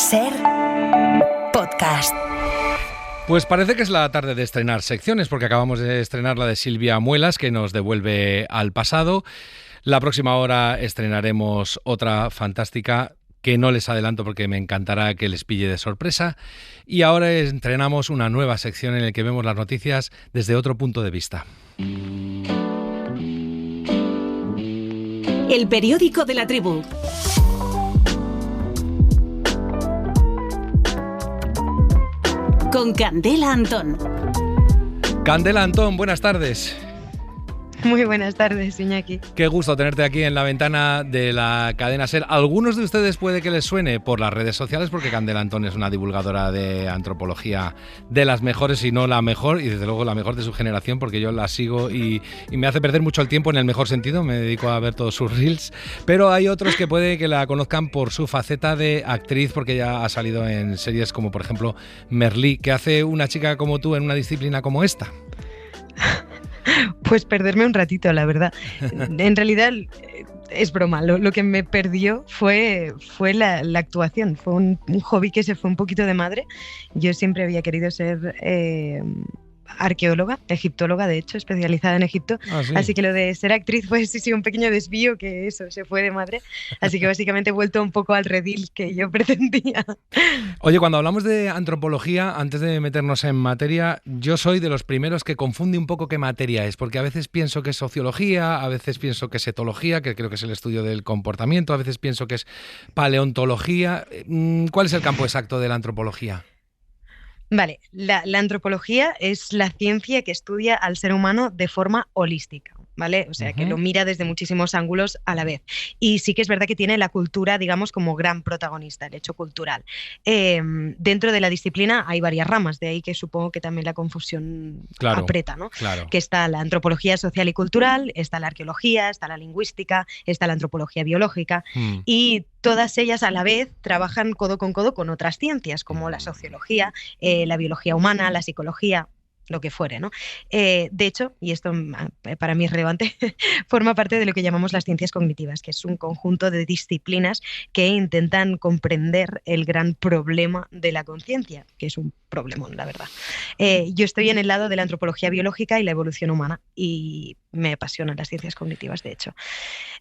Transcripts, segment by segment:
SER Podcast. Pues parece que es la tarde de estrenar secciones, porque acabamos de estrenar la de Silvia Muelas, que nos devuelve al pasado. La próxima hora estrenaremos otra fantástica que no les adelanto porque me encantará que les pille de sorpresa. Y ahora estrenamos una nueva sección en la que vemos las noticias desde otro punto de vista. El periódico de la tribu. Con Candela Antón. Candela Antón, buenas tardes. Muy buenas tardes, Iñaki. Qué gusto tenerte aquí en la ventana de la cadena SER. Algunos de ustedes puede que les suene por las redes sociales, porque Candela Antón es una divulgadora de antropología de las mejores, y no la mejor, y desde luego la mejor de su generación, porque yo la sigo y me hace perder mucho el tiempo en el mejor sentido. Me dedico a ver todos sus reels. Pero hay otros que puede que la conozcan por su faceta de actriz, porque ya ha salido en series como, por ejemplo, Merlí. ¿Qué hace una chica como tú en una disciplina como esta? Pues perderme un ratito, la verdad. En realidad es broma, lo que me perdió fue la actuación. Fue un hobby que se fue un poquito de madre. Yo siempre había querido ser arqueóloga, egiptóloga, de hecho, especializada en Egipto. ¿Sí? Así que lo de ser actriz fue sí un pequeño desvío, que eso, se fue de madre. Así que básicamente he vuelto un poco al redil que yo pretendía. Oye, cuando hablamos de antropología, antes de meternos en materia, yo soy de los primeros que confunde un poco qué materia es, porque a veces pienso que es sociología, a veces pienso que es etología, que creo que es el estudio del comportamiento, a veces pienso que es paleontología. ¿Cuál es el campo exacto de la antropología? Vale, la antropología es la ciencia que estudia al ser humano de forma holística, ¿vale? O sea, que lo mira desde muchísimos ángulos a la vez. Y sí que es verdad que tiene la cultura, digamos, como gran protagonista, el hecho cultural. Dentro de la disciplina hay varias ramas, de ahí que supongo que también la confusión aprieta, ¿no? Claro. Que está la antropología social y cultural, está la arqueología, está la lingüística, está la antropología biológica, y todas ellas a la vez trabajan codo con otras ciencias, como la sociología, la biología humana, la psicología, lo que fuere, ¿no? De hecho, y esto para mí es relevante, forma parte de lo que llamamos las ciencias cognitivas, que es un conjunto de disciplinas que intentan comprender el gran problema de la conciencia, que es un problemón, la verdad. Yo estoy en el lado de la antropología biológica y la evolución humana, y me apasionan las ciencias cognitivas, de hecho.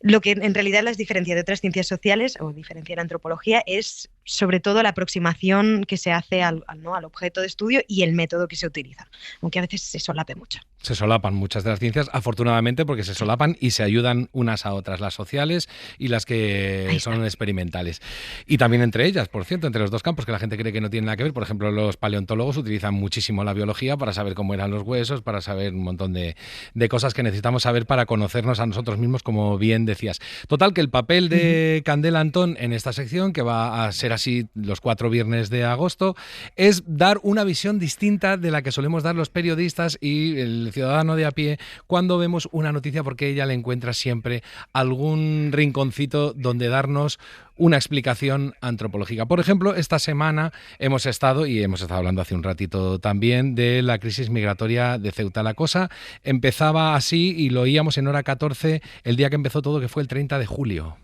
Lo que en realidad las diferencia de otras ciencias sociales, o diferencia la antropología, es sobre todo la aproximación que se hace al objeto de estudio y el método que se utiliza, aunque a veces se solape mucho. Se solapan muchas de las ciencias, afortunadamente, porque se solapan y se ayudan unas a otras, las sociales y las que son experimentales. Y también entre ellas, por cierto, entre los dos campos, que la gente cree que no tienen nada que ver. Por ejemplo, los paleontólogos utilizan muchísimo la biología para saber cómo eran los huesos, para saber un montón de cosas que necesitamos saber para conocernos a nosotros mismos, como bien decías. Total, que el papel de Candela Antón en esta sección, que va a ser así los 4 viernes de agosto, es dar una visión distinta de la que solemos dar los periodistas y el ciudadano de a pie cuando vemos una noticia, porque ella le encuentra siempre algún rinconcito donde darnos una explicación antropológica. Por ejemplo, esta semana hemos estado hablando hace un ratito también de la crisis migratoria de Ceuta. La cosa empezaba así y lo oíamos en Hora 14 el día que empezó todo, que fue el 30 de julio.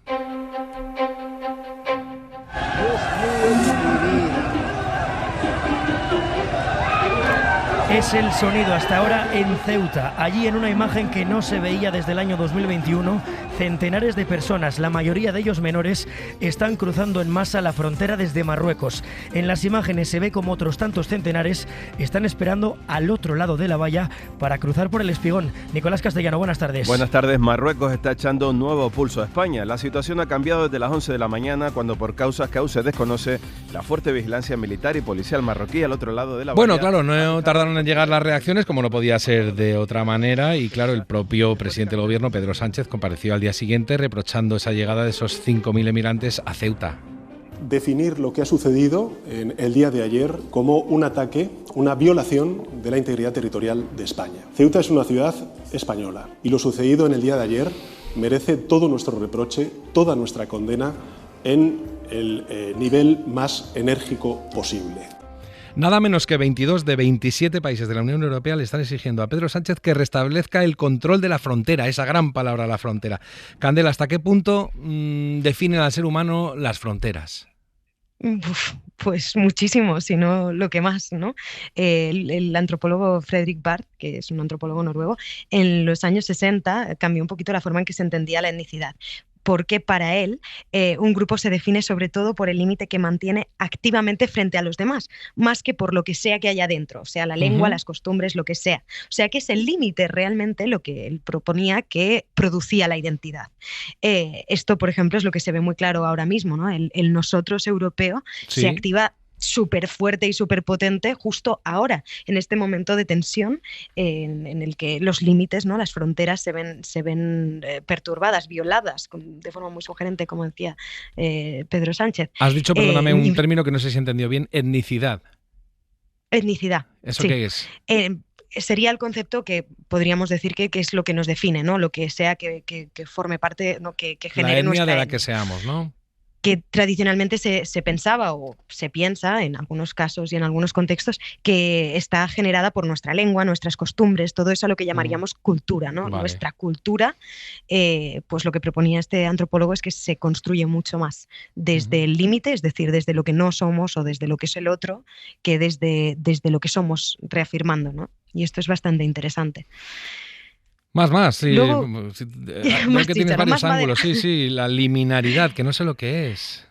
Es el sonido hasta ahora en Ceuta. Allí, en una imagen que no se veía desde el año 2021, centenares de personas, la mayoría de ellos menores, están cruzando en masa la frontera desde Marruecos. En las imágenes se ve como otros tantos centenares están esperando al otro lado de la valla para cruzar por el Espigón. Nicolás Castellano, buenas tardes. Buenas tardes. Marruecos está echando un nuevo pulso a España. La situación ha cambiado desde las 11 de la mañana, cuando por causas que aún se desconoce, la fuerte vigilancia militar y policial marroquí al otro lado de la valla. Bueno, claro, no tardaron en llegar las reacciones, como no podía ser de otra manera, y claro, el propio presidente del gobierno, Pedro Sánchez, compareció al día siguiente reprochando esa llegada de esos 5.000 emigrantes a Ceuta. Definir lo que ha sucedido en el día de ayer como un ataque, una violación de la integridad territorial de España. Ceuta es una ciudad española y lo sucedido en el día de ayer merece todo nuestro reproche, toda nuestra condena en el nivel más enérgico posible. Nada menos que 22 de 27 países de la Unión Europea le están exigiendo a Pedro Sánchez que restablezca el control de la frontera, esa gran palabra, la frontera. Candela, ¿hasta qué punto definen al ser humano las fronteras? Pues muchísimo, si no lo que más, ¿no? El antropólogo Fredrik Barth, que es un antropólogo noruego, en los años 60 cambió un poquito la forma en que se entendía la etnicidad. Porque para él un grupo se define sobre todo por el límite que mantiene activamente frente a los demás, más que por lo que sea que haya dentro, o sea, la lengua, las costumbres, lo que sea. O sea, que es el límite realmente lo que él proponía que producía la identidad. Esto, por ejemplo, es lo que se ve muy claro ahora mismo, ¿no? El nosotros europeo se activa súper fuerte y súper potente justo ahora, en este momento de tensión en el que los límites, ¿no? Las fronteras se ven perturbadas, violadas, de forma muy sugerente, como decía Pedro Sánchez. Has dicho, perdóname, un término que no sé si entendió bien, etnicidad. Etnicidad. ¿Eso sí. qué es? Sería el concepto que podríamos decir que es lo que nos define, ¿no? Lo que sea que forme parte, ¿no? que genere la etnia nuestra de la etnia. que seamos, ¿no? Que tradicionalmente se pensaba o se piensa en algunos casos y en algunos contextos que está generada por nuestra lengua, nuestras costumbres, todo eso a lo que llamaríamos cultura, ¿no? Vale. Nuestra cultura, pues lo que proponía este antropólogo es que se construye mucho más desde el límite, es decir, desde lo que no somos o desde lo que es el otro, que desde lo que somos, reafirmando, ¿no? Y esto es bastante interesante. Más, sí. Luego, Veo que tienes varios ángulos, sí, la liminaridad, que no sé lo que es.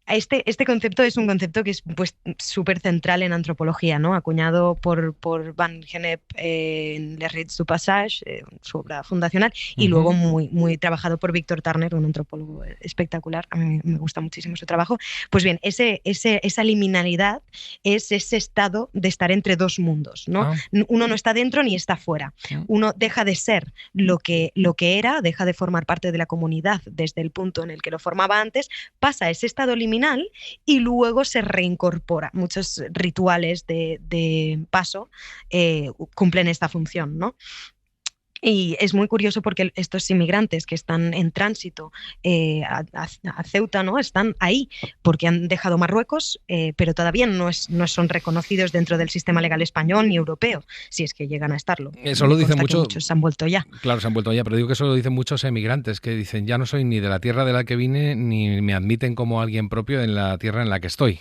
Este concepto es un concepto que es pues súper central en antropología, ¿no? Acuñado por Van Gennep en Les Rites du Passage, su obra fundacional, y luego muy trabajado por Víctor Turner, un antropólogo espectacular. A mí me gusta muchísimo su trabajo. Pues bien, esa liminalidad es ese estado de estar entre dos mundos, ¿no? Uno no está dentro ni está fuera. Uno deja de ser lo que era, deja de formar parte de la comunidad desde el punto en el que lo formaba antes, pasa a ese estado liminal y luego se reincorpora. Muchos rituales de paso cumplen esta función, ¿no? Y es muy curioso porque estos inmigrantes que están en tránsito a Ceuta, ¿no? Están ahí porque han dejado Marruecos, pero todavía no son reconocidos dentro del sistema legal español ni europeo, si es que llegan a estarlo. Eso lo dicen mucho. Muchos se han vuelto ya. Claro, se han vuelto ya, pero digo que eso lo dicen muchos emigrantes, que dicen, ya no soy ni de la tierra de la que vine, ni me admiten como alguien propio en la tierra en la que estoy.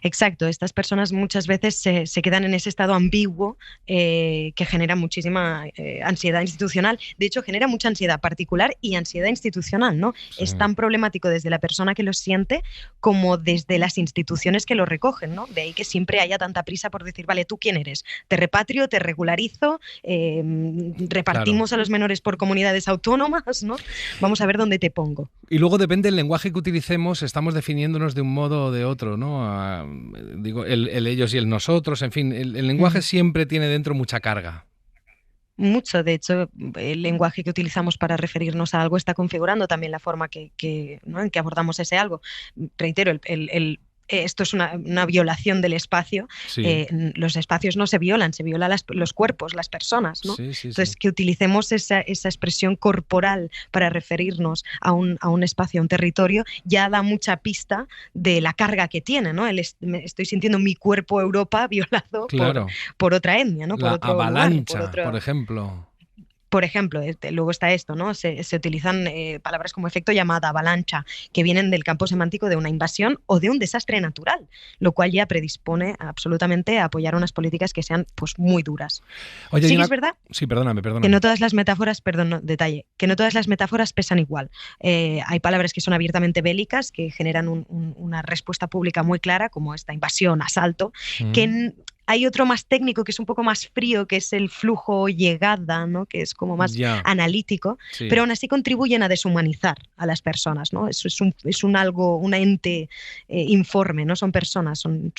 Exacto, estas personas muchas veces se quedan en ese estado ambiguo que genera muchísima ansiedad institucional. De hecho, genera mucha ansiedad particular y ansiedad institucional, ¿no? Sí. Es tan problemático desde la persona que lo siente como desde las instituciones que lo recogen, ¿no? De ahí que siempre haya tanta prisa por decir, vale, ¿tú quién eres? Te repatrio, te regularizo, repartimos a los menores por comunidades autónomas, ¿no? Vamos a ver dónde te pongo. Y luego depende del lenguaje que utilicemos, estamos definiéndonos de un modo o de otro, ¿no? Digo, el ellos y el nosotros, en fin, el lenguaje siempre tiene dentro mucha carga. Mucho, de hecho, el lenguaje que utilizamos para referirnos a algo está configurando también la forma ¿no? en que abordamos ese algo. Reitero, esto es una violación del espacio. Sí. Los espacios no se violan, se violan los cuerpos, las personas, ¿no? Sí, Entonces, que utilicemos esa expresión corporal para referirnos a un espacio, a un territorio, ya da mucha pista de la carga que tiene, ¿no? Estoy sintiendo mi cuerpo Europa violado por otra etnia, ¿no? Por otro avalancha, lugar, por ejemplo. Por ejemplo, luego está esto, ¿no? Se utilizan palabras como efecto llamada, avalancha, que vienen del campo semántico de una invasión o de un desastre natural, lo cual ya predispone absolutamente a apoyar unas políticas que sean pues muy duras. Oye, sí, es verdad. Sí, perdóname. Que no todas las metáforas, que no todas las metáforas pesan igual. Hay palabras que son abiertamente bélicas, que generan una respuesta pública muy clara, como esta invasión, asalto, que hay otro más técnico que es un poco más frío, que es el flujo-llegada, ¿no? Que es como más analítico, pero aún así contribuyen a deshumanizar a las personas, ¿no? Eso es un ente informe, no son personas, son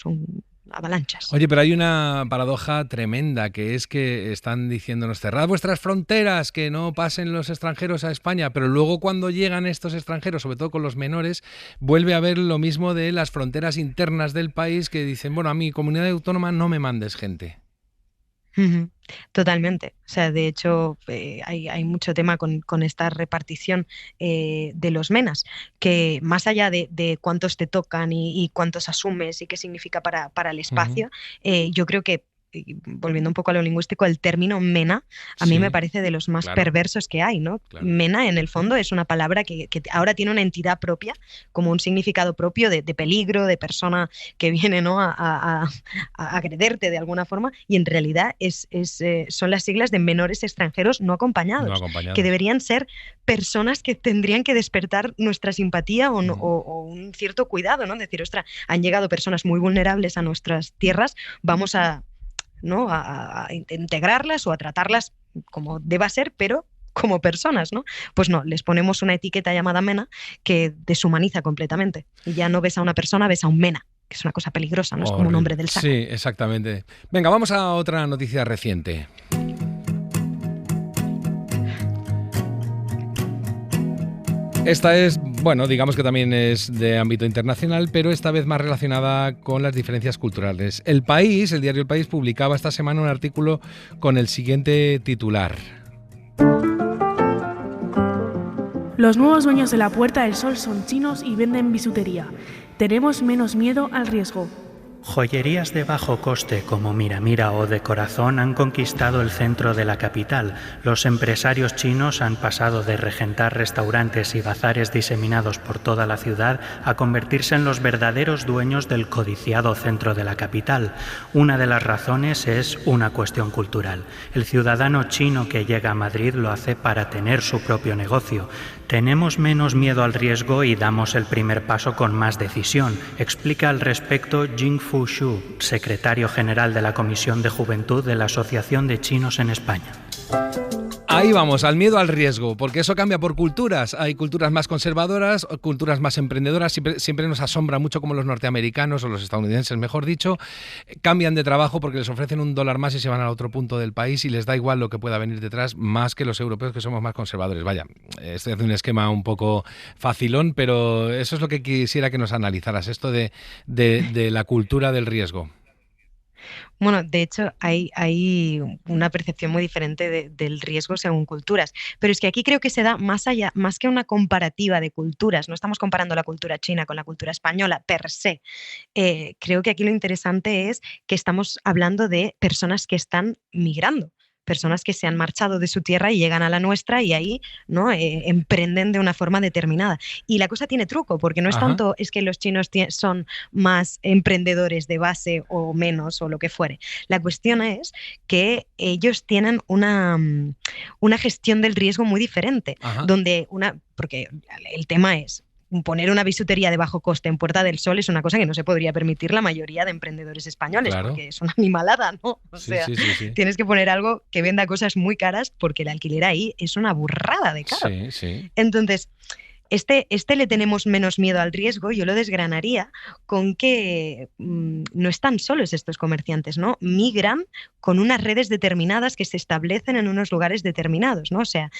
avalanchas. Oye, pero hay una paradoja tremenda, que es que están diciéndonos, cerrad vuestras fronteras, que no pasen los extranjeros a España, pero luego cuando llegan estos extranjeros, sobre todo con los menores, vuelve a haber lo mismo de las fronteras internas del país, que dicen, bueno, a mi comunidad autónoma no me mandes gente. Totalmente. O sea, de hecho, hay mucho tema con esta repartición de los menas, que más allá de cuántos te tocan y cuántos asumes y qué significa para el espacio, yo creo que y volviendo un poco a lo lingüístico, el término mena a mí me parece de los más perversos que hay, ¿no? Claro. Mena, en el fondo, es una palabra que ahora tiene una entidad propia, como un significado propio de peligro, de persona que viene, ¿no?, a agrederte de alguna forma, y en realidad son las siglas de menores extranjeros no acompañados, que deberían ser personas que tendrían que despertar nuestra simpatía o un cierto cuidado, ¿no? Decir, ostras, han llegado personas muy vulnerables a nuestras tierras, vamos a integrarlas o a tratarlas como deba ser, pero como personas, ¿no? Pues no, les ponemos una etiqueta llamada mena que deshumaniza completamente. Y ya no ves a una persona, ves a un mena, que es una cosa peligrosa, ¿no? Es como un hombre del saco. Sí, exactamente. Venga, vamos a otra noticia reciente. Esta es, bueno, digamos que también es de ámbito internacional, pero esta vez más relacionada con las diferencias culturales. El diario El País, publicaba esta semana un artículo con el siguiente titular. Los nuevos dueños de la Puerta del Sol son chinos y venden bisutería. Tenemos menos miedo al riesgo. Joyerías de bajo coste como Mira o de Corazón han conquistado el centro de la capital. Los empresarios chinos han pasado de regentar restaurantes y bazares diseminados por toda la ciudad a convertirse en los verdaderos dueños del codiciado centro de la capital. Una de las razones es una cuestión cultural. El ciudadano chino que llega a Madrid lo hace para tener su propio negocio. Tenemos menos miedo al riesgo y damos el primer paso con más decisión, explica al respecto Jingfu Xu, secretario general de la Comisión de Juventud de la Asociación de Chinos en España. Ahí vamos, al miedo al riesgo, porque eso cambia por culturas. Hay culturas más conservadoras, culturas más emprendedoras. Siempre nos asombra mucho cómo los norteamericanos, o los estadounidenses, mejor dicho, cambian de trabajo porque les ofrecen $1 más y se van al otro punto del país y les da igual lo que pueda venir detrás, más que los europeos, que somos más conservadores. Vaya, estoy haciendo un esquema un poco facilón, pero eso es lo que quisiera que nos analizaras, esto de la cultura del riesgo. Bueno, de hecho, hay una percepción muy diferente del riesgo según culturas, pero es que aquí creo que se da más allá, más que una comparativa de culturas. No estamos comparando la cultura china con la cultura española per se. Creo que aquí lo interesante es que estamos hablando de personas que están migrando, personas que se han marchado de su tierra y llegan a la nuestra y ahí, ¿no?, emprenden de una forma determinada. Y la cosa tiene truco, porque no es tanto es que los chinos son más emprendedores de base o menos o lo que fuere. La cuestión es que ellos tienen una gestión del riesgo muy diferente, porque el tema es poner una bisutería de bajo coste en Puerta del Sol es una cosa que no se podría permitir la mayoría de emprendedores españoles, porque es una animalada, ¿no? O sea, tienes que poner algo que venda cosas muy caras porque el alquiler ahí es una burrada de caro. Entonces, este le tenemos menos miedo al riesgo. Yo lo desgranaría con que no están solos estos comerciantes, ¿no? Migran con unas redes determinadas que se establecen en unos lugares determinados, ¿no? O sea,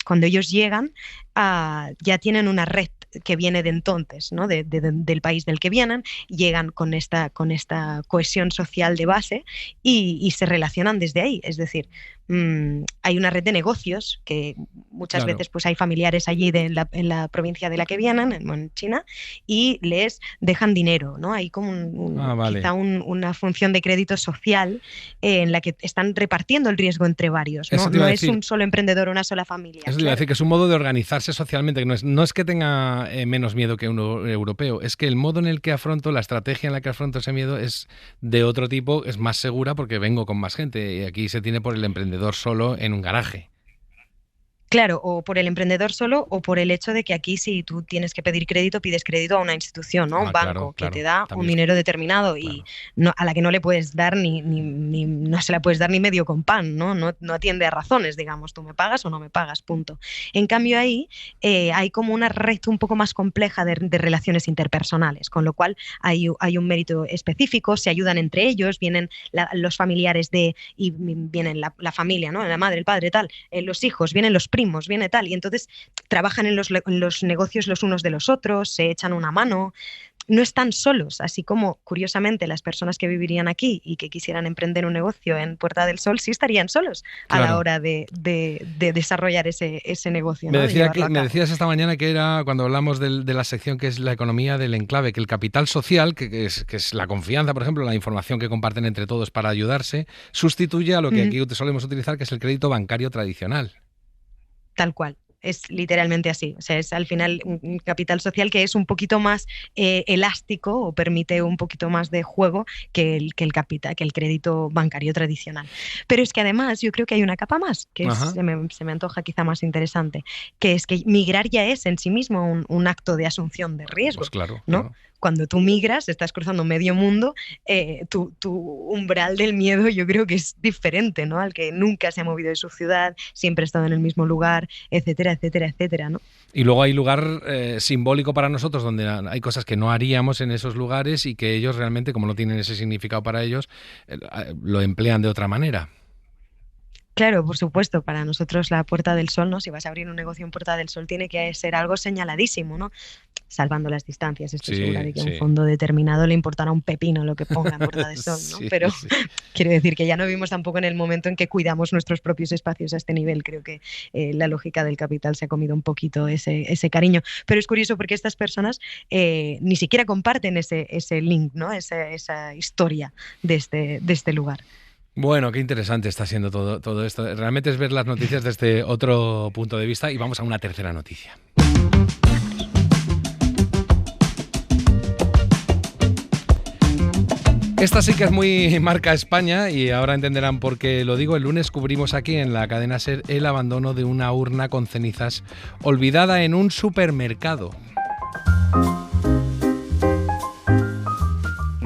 cuando ellos llegan ya tienen una red que viene de entonces, ¿no? Del país del que vienen, llegan con esta cohesión social de base y se relacionan desde ahí. Es decir, hay una red de negocios que muchas veces pues hay familiares allí en la provincia de la que vienen, en China, y les dejan dinero, ¿no? Hay como quizá una función de crédito social en la que están repartiendo el riesgo entre varios, ¿no? No es un solo emprendedor o una sola familia. Eso te iba a decir, que es un modo de organizarse socialmente, que no es que tenga menos miedo que un europeo, es que el modo en el que afronto, la estrategia en la que afronto ese miedo es de otro tipo, es más segura porque vengo con más gente, y aquí se tiene por el emprendedor solo en un garaje. Claro, o por el emprendedor solo o por el hecho de que aquí si tú tienes que pedir crédito, pides crédito a una institución, ¿no? Un banco que te da un dinero determinado y a la que no le puedes dar no se la puedes dar ni medio con pan, ¿no? No atiende a razones, digamos, tú me pagas o no me pagas, punto. En cambio ahí hay como una red un poco más compleja de relaciones interpersonales, con lo cual hay un mérito específico, se ayudan entre ellos, vienen los familiares y vienen la familia, ¿no? La madre, el padre, tal, los hijos, vienen los primos, viene tal, y entonces trabajan en los negocios los unos de los otros, se echan una mano. no están solos, así como, curiosamente, las personas que vivirían aquí y que quisieran emprender un negocio en Puerta del Sol sí estarían solos a la hora de desarrollar ese negocio. Me decías esta mañana que era, cuando hablamos de la sección que es la economía del enclave, que el capital social, que es la confianza, por ejemplo, la información que comparten entre todos para ayudarse, sustituye a lo que aquí solemos utilizar, que es el crédito bancario tradicional. Tal cual. Es literalmente así. O sea, es al final un capital social que es un poquito más elástico o permite un poquito más de juego que el crédito bancario tradicional. Pero es que además yo creo que hay una capa más, que se me antoja quizá más interesante, que es que migrar ya es en sí mismo un acto de asunción de riesgo. Pues claro, ¿no? Claro. Cuando tú migras, estás cruzando medio mundo, tu umbral del miedo yo creo que es diferente, ¿no? Al que nunca se ha movido de su ciudad, siempre ha estado en el mismo lugar, etcétera, etcétera, etcétera, ¿no? Y luego hay lugar simbólico para nosotros donde hay cosas que no haríamos en esos lugares y que ellos realmente, como no tienen ese significado para ellos, lo emplean de otra manera. Claro, por supuesto, para nosotros la Puerta del Sol, ¿no? Si vas a abrir un negocio en Puerta del Sol tiene que ser algo señaladísimo, ¿no? Salvando las distancias, estoy segura de que a un fondo determinado le importará un pepino lo que ponga en Puerta del Sol, ¿no? Pero quiero decir que ya no vivimos tampoco en el momento en que cuidamos nuestros propios espacios a este nivel. Creo que la lógica del capital se ha comido un poquito ese cariño. Pero es curioso porque estas personas ni siquiera comparten ese link, ¿no? Esa historia de este lugar. Bueno, qué interesante está siendo todo esto. Realmente es ver las noticias desde otro punto de vista y vamos a una tercera noticia. Esta sí que es muy marca España y ahora entenderán por qué lo digo. El lunes cubrimos aquí en la cadena SER el abandono de una urna con cenizas olvidada en un supermercado.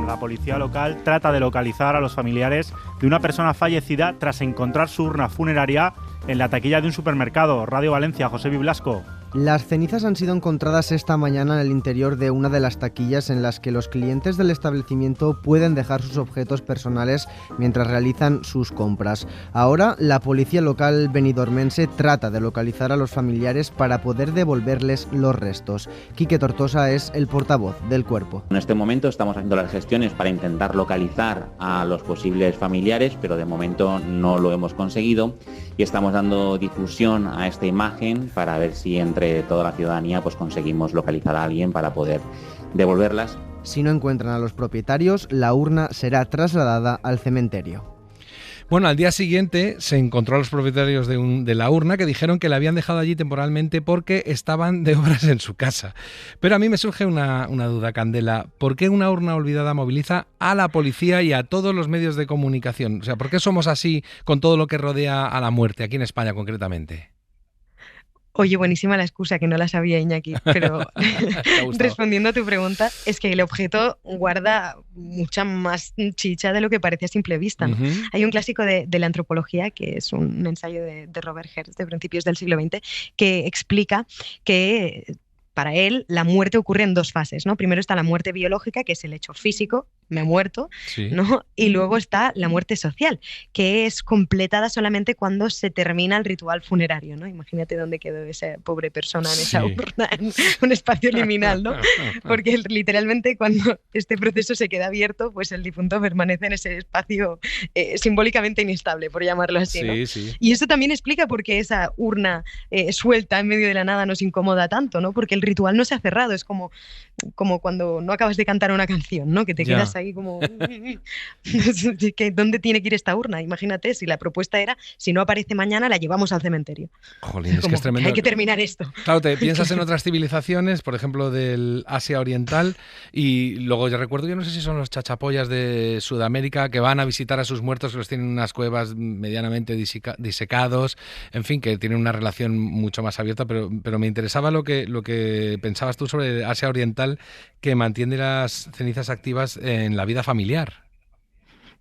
La policía local trata de localizar a los familiares de una persona fallecida tras encontrar su urna funeraria en la taquilla de un supermercado. Radio Valencia, José Blasco. Las cenizas han sido encontradas esta mañana en el interior de una de las taquillas en las que los clientes del establecimiento pueden dejar sus objetos personales mientras realizan sus compras. Ahora, la policía local benidormense trata de localizar a los familiares para poder devolverles los restos. Quique Tortosa es el portavoz del cuerpo. En este momento estamos haciendo las gestiones para intentar localizar a los posibles familiares, pero de momento no lo hemos conseguido y estamos dando difusión a esta imagen para ver si entre toda la ciudadanía pues conseguimos localizar a alguien para poder devolverlas. Si no encuentran a los propietarios, la urna será trasladada al cementerio. Bueno, al día siguiente se encontró a los propietarios de la urna que dijeron que la habían dejado allí temporalmente porque estaban de obras en su casa. Pero a mí me surge una duda, Candela. ¿Por qué una urna olvidada moviliza a la policía y a todos los medios de comunicación? O sea, ¿por qué somos así con todo lo que rodea a la muerte, aquí en España concretamente? Oye, buenísima la excusa, que no la sabía, Iñaki, pero respondiendo a tu pregunta, es que el objeto guarda mucha más chicha de lo que parece a simple vista, ¿no? Hay un clásico de la antropología, que es un ensayo de Robert Hertz de principios del siglo XX, que explica que para él la muerte ocurre en dos fases, ¿no? Primero está la muerte biológica, que es el hecho físico, me he muerto, ¿no? Y luego está la muerte social, que es completada solamente cuando se termina el ritual funerario, ¿no? Imagínate dónde quedó esa pobre persona en esa urna, en un espacio liminal, ¿no? Porque literalmente cuando este proceso se queda abierto, pues el difunto permanece en ese espacio simbólicamente inestable, por llamarlo así, ¿no? Y eso también explica por qué esa urna suelta en medio de la nada nos incomoda tanto, ¿no? Porque el ritual no se ha cerrado, es como cuando no acabas de cantar una canción, ¿no? Que te quedas ahí como ¿dónde tiene que ir esta urna? Imagínate, si la propuesta era, si no aparece mañana, la llevamos al cementerio. Jolín, es que es tremendo. Hay que terminar esto. Claro, te piensas en otras civilizaciones, por ejemplo, del Asia Oriental, y luego yo recuerdo, yo no sé si son los chachapollas de Sudamérica, que van a visitar a sus muertos, que los tienen en unas cuevas medianamente disecados, en fin, que tienen una relación mucho más abierta, pero me interesaba lo que pensabas tú sobre Asia Oriental, que mantiene las cenizas activas en la vida familiar.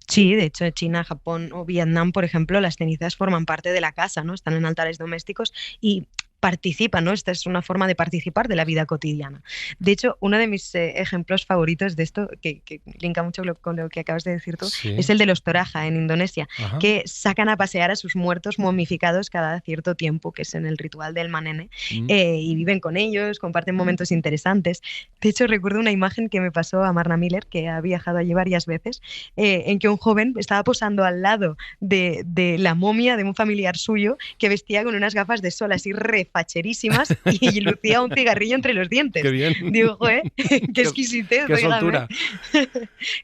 Sí, de hecho, China, Japón o Vietnam, por ejemplo, las cenizas forman parte de la casa, ¿no? Están en altares domésticos y participan, ¿no? Esta es una forma de participar de la vida cotidiana. De hecho, uno de mis ejemplos favoritos de esto, que linka mucho con lo que acabas de decir tú, es el de los Toraja en Indonesia, que sacan a pasear a sus muertos momificados cada cierto tiempo, que es en el ritual del manene, y viven con ellos, comparten momentos interesantes. De hecho, recuerdo una imagen que me pasó a Marna Miller, que ha viajado allí varias veces, en que un joven estaba posando al lado de la momia de un familiar suyo que vestía con unas gafas de sol así refacherísimas y lucía un cigarrillo entre los dientes. Qué bien. Digo, qué exquisitez. Qué soltura.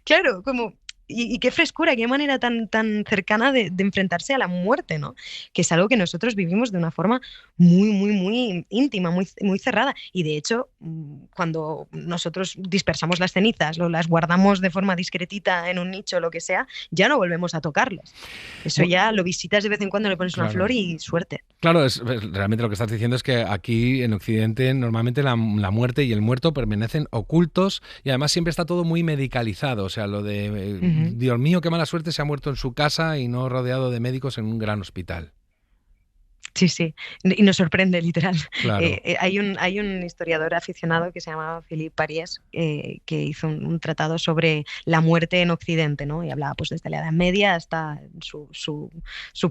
Claro, como... Y qué frescura, qué manera tan cercana de enfrentarse a la muerte, ¿no? Que es algo que nosotros vivimos de una forma muy, muy, muy íntima, muy, muy cerrada. Y de hecho, cuando nosotros dispersamos las cenizas o las guardamos de forma discretita en un nicho o lo que sea, ya no volvemos a tocarlas. Eso ya lo visitas de vez en cuando, le pones una flor y suerte. Claro, realmente lo que estás diciendo es que aquí en Occidente normalmente la muerte y el muerto permanecen ocultos y además siempre está todo muy medicalizado. O sea, lo de... Dios mío, qué mala suerte, se ha muerto en su casa y no rodeado de médicos en un gran hospital. Sí, sí, y nos sorprende, literal. Claro. Hay un historiador aficionado que se llama Philippe Pariès, que hizo un tratado sobre la muerte en Occidente, ¿no? Y hablaba pues desde la Edad Media hasta su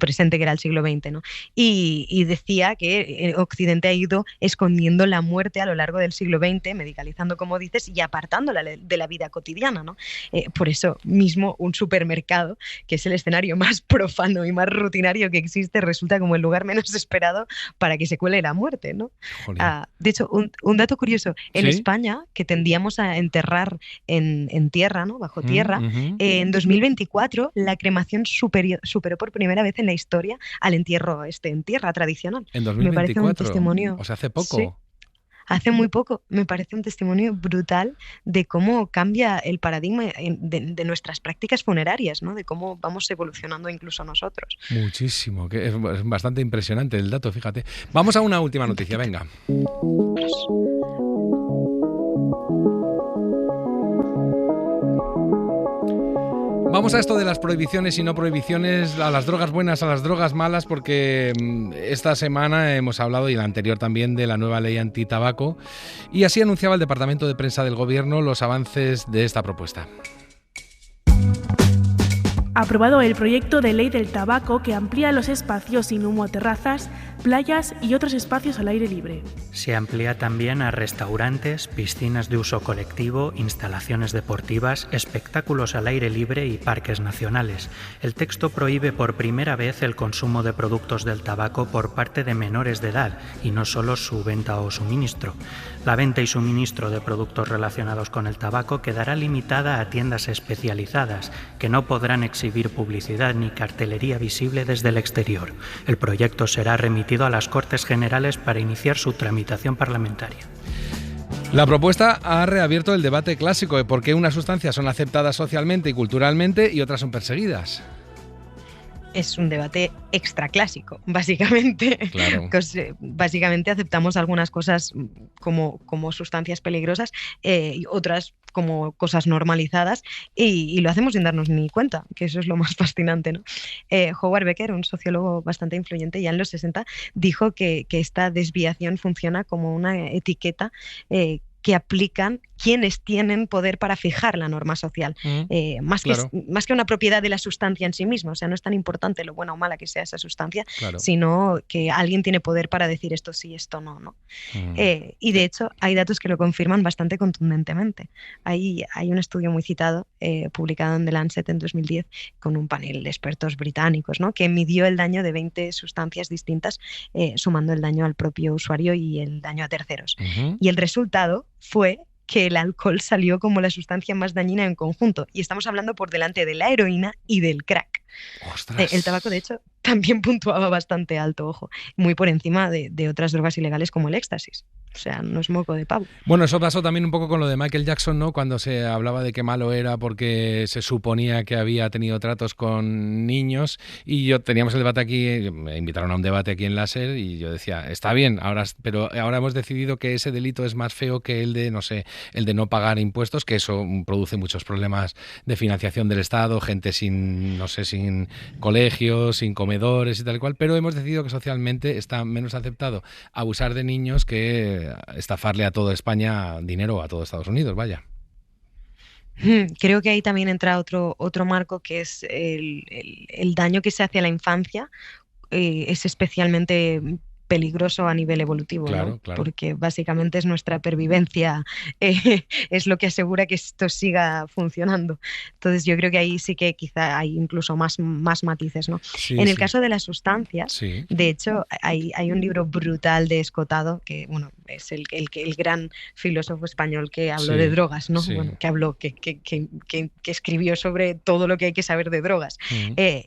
presente, que era el siglo XX, ¿no? Y decía que Occidente ha ido escondiendo la muerte a lo largo del siglo XX, medicalizando, como dices, y apartándola de la vida cotidiana, ¿no? Por eso mismo un supermercado, que es el escenario más profano y más rutinario que existe, resulta como el lugar menos esperado para que se cuele la muerte, ¿no? De hecho, un dato curioso, en España, que tendíamos a enterrar en tierra, ¿no? Bajo tierra, en 2024 la cremación superó por primera vez en la historia al entierro en tierra tradicional. En 2024, me parece un testimonio, o sea, hace poco. Sí. Hace muy poco, me parece un testimonio brutal de cómo cambia el paradigma de nuestras prácticas funerarias, ¿no? De cómo vamos evolucionando incluso nosotros. Muchísimo, que es bastante impresionante el dato, fíjate. Vamos a una última noticia, venga. Vamos a esto de las prohibiciones y no prohibiciones, a las drogas buenas, a las drogas malas, porque esta semana hemos hablado, y la anterior también, de la nueva ley antitabaco, y así anunciaba el Departamento de Prensa del Gobierno los avances de esta propuesta. Aprobado el proyecto de ley del tabaco que amplía los espacios sin humo a terrazas, playas y otros espacios al aire libre. Se amplía también a restaurantes, piscinas de uso colectivo, instalaciones deportivas, espectáculos al aire libre y parques nacionales. El texto prohíbe por primera vez el consumo de productos del tabaco por parte de menores de edad y no solo su venta o suministro. La venta y suministro de productos relacionados con el tabaco quedará limitada a tiendas especializadas que no podrán exhibir publicidad ni cartelería visible desde el exterior. El proyecto será remitido a las Cortes Generales para iniciar su tramitación parlamentaria. La propuesta ha reabierto el debate clásico de por qué unas sustancias son aceptadas socialmente y culturalmente y otras son perseguidas. Es un debate extraclásico, básicamente. Claro. Básicamente aceptamos algunas cosas como sustancias peligrosas y otras como cosas normalizadas y lo hacemos sin darnos ni cuenta, que eso es lo más fascinante, ¿no? Howard Becker, un sociólogo bastante influyente ya en los 60, dijo que esta desviación funciona como una etiqueta que aplican quienes tienen poder para fijar la norma social, más que una propiedad de la sustancia en sí misma. O sea, no es tan importante lo buena o mala que sea esa sustancia, sino que alguien tiene poder para decir esto sí, esto no, ¿no? Y de hecho hay datos que lo confirman bastante contundentemente. Hay un estudio muy citado, publicado en The Lancet en 2010, con un panel de expertos británicos, ¿no? Que midió el daño de 20 sustancias distintas, sumando el daño al propio usuario y el daño a terceros. Y el resultado fue que el alcohol salió como la sustancia más dañina en conjunto. Y estamos hablando por delante de la heroína y del crack. El tabaco, de hecho, también puntuaba bastante alto, ojo, muy por encima de otras drogas ilegales como el éxtasis. O sea, no es moco de pavo. Bueno, eso pasó también un poco con lo de Michael Jackson, ¿no? Cuando se hablaba de qué malo era porque se suponía que había tenido tratos con niños, y teníamos el debate aquí, me invitaron a un debate aquí en Láser y yo decía, está bien, pero ahora hemos decidido que ese delito es más feo que el de no pagar impuestos, que eso produce muchos problemas de financiación del Estado, gente sin colegios, sin comer comedores y tal y cual, pero hemos decidido que socialmente está menos aceptado abusar de niños que estafarle a toda España dinero, a todo Estados Unidos, vaya. Creo que ahí también entra otro marco, que es el daño que se hace a la infancia. Es especialmente peligroso a nivel evolutivo, Claro, ¿no? claro. Porque básicamente es nuestra pervivencia, es lo que asegura que esto siga funcionando. Entonces yo creo que ahí sí que quizá hay incluso más matices, ¿no? Sí, En el sí. caso de las sustancias, Sí. de hecho, hay un libro brutal de Escotado, que bueno, es el gran filósofo español que habló Sí, de drogas, ¿no? sí. Bueno, que escribió sobre todo lo que hay que saber de drogas.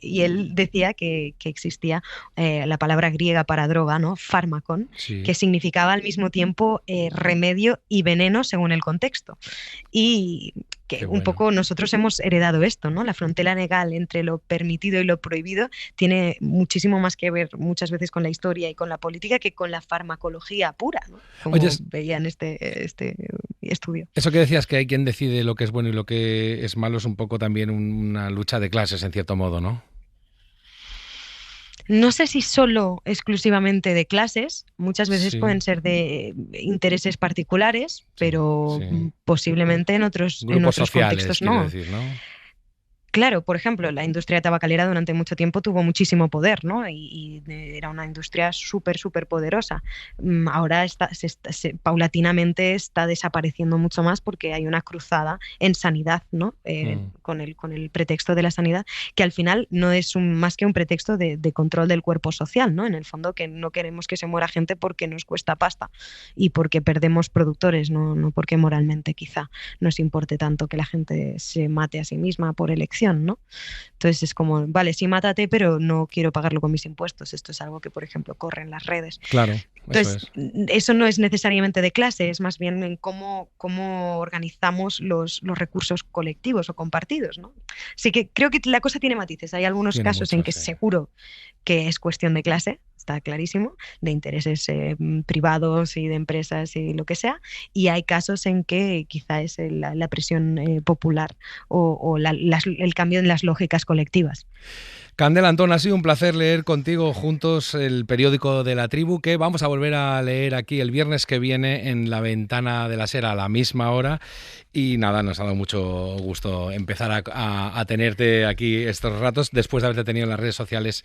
Y él decía que existía la palabra griega para droga, ¿no? Fármacon, Sí. que significaba al mismo tiempo remedio y veneno según el contexto. Y que Qué un bueno. poco nosotros hemos heredado esto, ¿no? La frontera legal entre lo permitido y lo prohibido tiene muchísimo más que ver muchas veces con la historia y con la política que con la farmacología pura, ¿no? Como Oye, veía en este estudio. Eso que decías, que hay quien decide lo que es bueno y lo que es malo, es un poco también una lucha de clases, en cierto modo, ¿no? No sé si solo exclusivamente de clases, muchas veces Sí. pueden ser de intereses particulares, pero sí. posiblemente en otros Grupos sociales, contextos quiero no. decir, ¿no? Claro, por ejemplo, la industria tabacalera durante mucho tiempo tuvo muchísimo poder, ¿no? Y era una industria súper poderosa. Ahora paulatinamente está desapareciendo mucho más porque hay una cruzada en sanidad, ¿no? Con el pretexto de la sanidad, que al final no es más que un pretexto de control del cuerpo social, ¿no? En el fondo, que no queremos que se muera gente porque nos cuesta pasta y porque perdemos productores, no porque moralmente quizá nos importe tanto que la gente se mate a sí misma por elección, ¿no? Entonces es como, vale, sí, mátate, pero no quiero pagarlo con mis impuestos. Esto es algo que, por ejemplo, corre en las redes. Claro, Entonces, eso no es necesariamente de clase, es más bien en cómo organizamos los recursos colectivos o compartidos, ¿no? Así que creo que la cosa tiene matices. Hay algunos Tiene casos en mucho, que sí. seguro que es cuestión de clase, está clarísimo, de intereses privados y de empresas y lo que sea, y hay casos en que quizá es la presión popular o el cambio en las lógicas colectivas. Candela, Antón, ha sido un placer leer contigo juntos el periódico de La Tribu, que vamos a volver a leer aquí el viernes que viene en La Ventana de la SER a la misma hora. Y nada, nos ha dado mucho gusto empezar a tenerte aquí estos ratos, después de haberte tenido en las redes sociales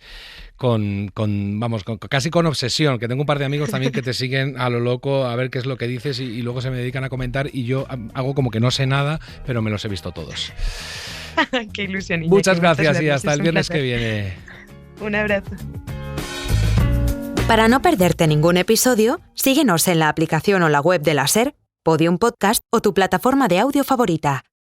casi con obsesión, que tengo un par de amigos también que te siguen a lo loco a ver qué es lo que dices y luego se me dedican a comentar y yo hago como que no sé nada, pero me los he visto todos. Qué ilusión. Iñaki. Muchas gracias y vernos, hasta es el un viernes placer. que viene. Un abrazo. Para no perderte ningún episodio, síguenos en la aplicación o la web de la SER, Podium Podcast o tu plataforma de audio favorita.